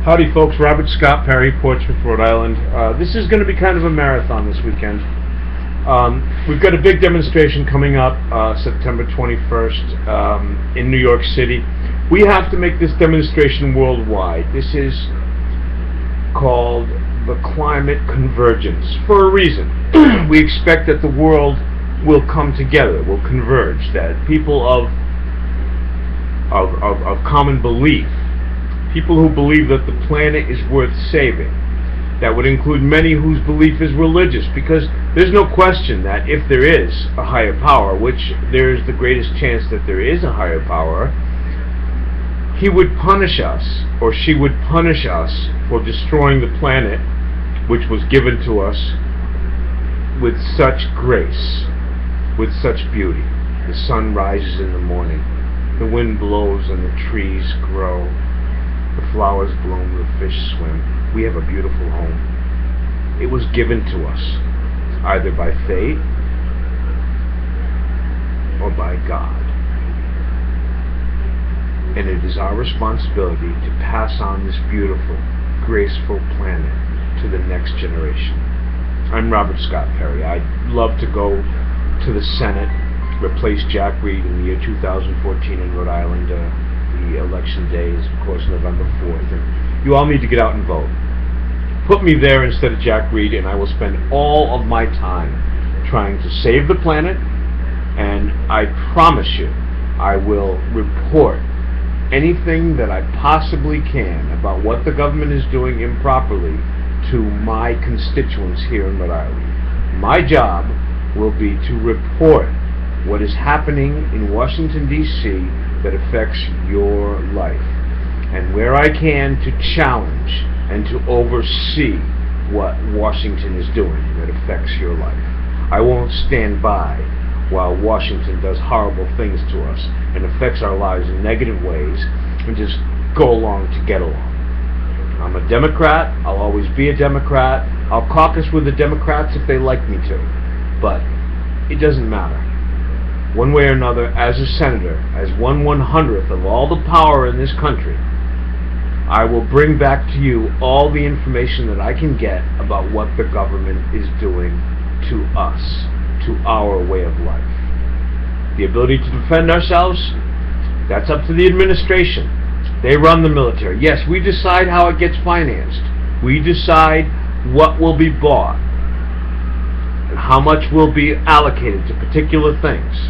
Howdy folks, Robert Scott Perry, Portsmouth, Rhode Island. This is going to be kind of a marathon this weekend. We've got a big demonstration coming up September 21st in New York City. We have to make this demonstration worldwide. This is called the climate convergence for a reason. We expect that the world will come together, will converge, that people of common belief, people who believe that the planet is worth saving. That would include many whose belief is religious, because there's no question that if there is a higher power, which there is the greatest chance that there is a higher power, he would punish us, or she would punish us for destroying the planet which was given to us with such grace, with such beauty. The sun rises in the morning, the wind blows and the trees grow. The flowers bloom, the fish swim. We have a beautiful home. It was given to us, either by fate or by God. And it is our responsibility to pass on this beautiful, graceful planet to the next generation. I'm Robert Scott Perry. I'd love to go to the Senate, replace Jack Reed in the year 2014 in Rhode Island. The election day is, of course, November 4th, and you all need to get out and vote. Put me there instead of Jack Reed, and I will spend all of my time trying to save the planet, and I promise you, I will report anything that I possibly can about what the government is doing improperly to my constituents here in Rhode Island. My job will be to report what is happening in Washington, D.C. that affects your life, and where I can to challenge and to oversee what Washington is doing that affects your life. I won't stand by while Washington does horrible things to us and affects our lives in negative ways and just go along to get along. I'm a Democrat. I'll always be a Democrat. I'll caucus with the Democrats if they like me to, but it doesn't matter. One way or another, as a senator, as 1/100th of all the power in this country, I will bring back to you all the information that I can get about what the government is doing to us, to our way of life. The ability to defend ourselves, that's up to the administration. They run the military. Yes, we decide how it gets financed. We decide what will be bought and how much will be allocated to particular things.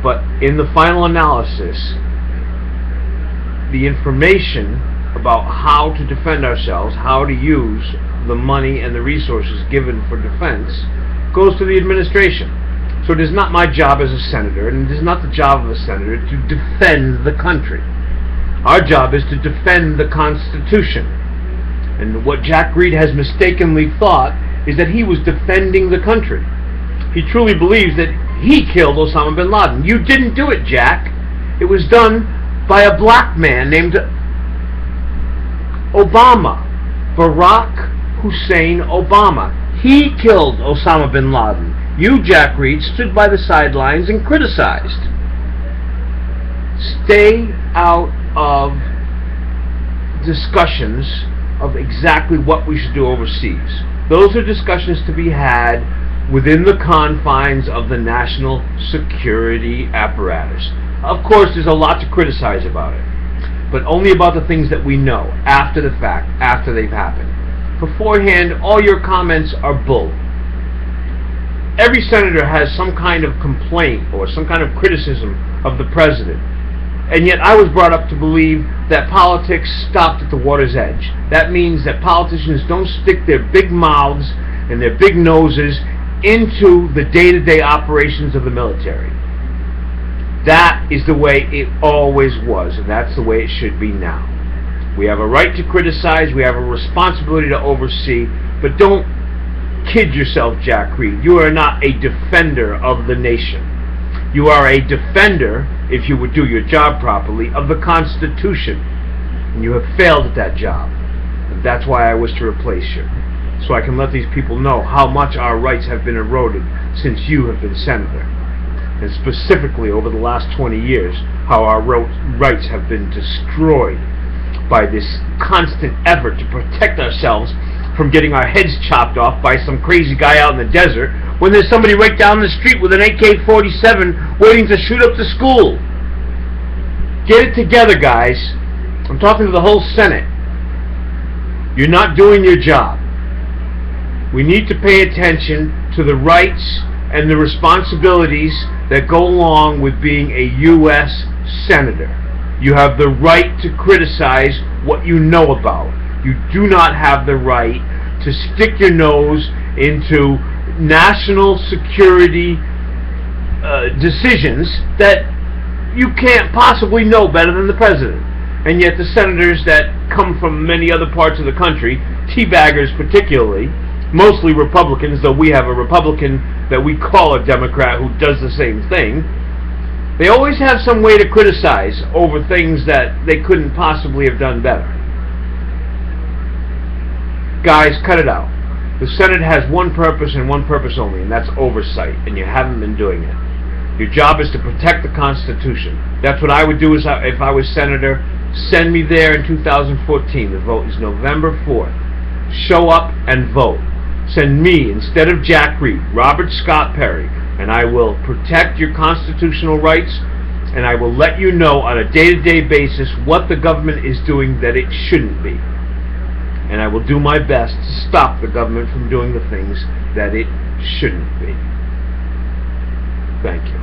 But in the final analysis, the information about how to defend ourselves, how to use the money and the resources given for defense, goes to the administration. So it is not my job as a senator, and it is not the job of a senator to defend the country. Our job is to defend the Constitution. And what Jack Reed has mistakenly thought is that he was defending the country. He truly believes that he killed Osama bin Laden. You didn't do it, Jack. It was done by a black man named Obama. Barack Hussein Obama. He killed Osama bin Laden. You, Jack Reed, stood by the sidelines and criticized. Stay out of discussions of exactly what we should do overseas. Those are discussions to be had within the confines of the national security apparatus. Of course, there's a lot to criticize about it, but only about the things that we know after the fact, after they've happened. Beforehand, all your comments are bull. Every senator has some kind of complaint or some kind of criticism of the president, and yet I was brought up to believe that politics stopped at the water's edge. That means that politicians don't stick their big mouths and their big noses into the day-to-day operations of the military. That is the way it always was, and that's the way it should be now. We have a right to criticize, we have a responsibility to oversee, but don't kid yourself, Jack Reed. You are not a defender of the nation. You are a defender, if you would do your job properly, of the Constitution, and you have failed at that job. And that's why I wish to replace you, so I can let these people know how much our rights have been eroded since you have been senator, and specifically over the last 20 years, how our rights have been destroyed by this constant effort to protect ourselves from getting our heads chopped off by some crazy guy out in the desert when there's somebody right down the street with an AK-47 waiting to shoot up the school. Get it together, guys. I'm talking to the whole Senate. You're not doing your job. We need to pay attention to the rights and the responsibilities that go along with being a U.S. Senator. You have the right to criticize what you know about. You do not have the right to stick your nose into national security decisions that you can't possibly know better than the president. And yet the senators that come from many other parts of the country, teabaggers particularly, mostly Republicans, though we have a Republican that we call a Democrat who does the same thing, they always have some way to criticize over things that they couldn't possibly have done better. Guys, cut it out. The Senate has one purpose and one purpose only, and that's oversight, and you haven't been doing it. Your job is to protect the Constitution. That's what I would do if I was Senator. Send me there in 2014. The vote is November 4th. Show up and vote. Send me, instead of Jack Reed, Robert Scott Perry, and I will protect your constitutional rights, and I will let you know on a day-to-day basis what the government is doing that it shouldn't be. And I will do my best to stop the government from doing the things that it shouldn't be. Thank you.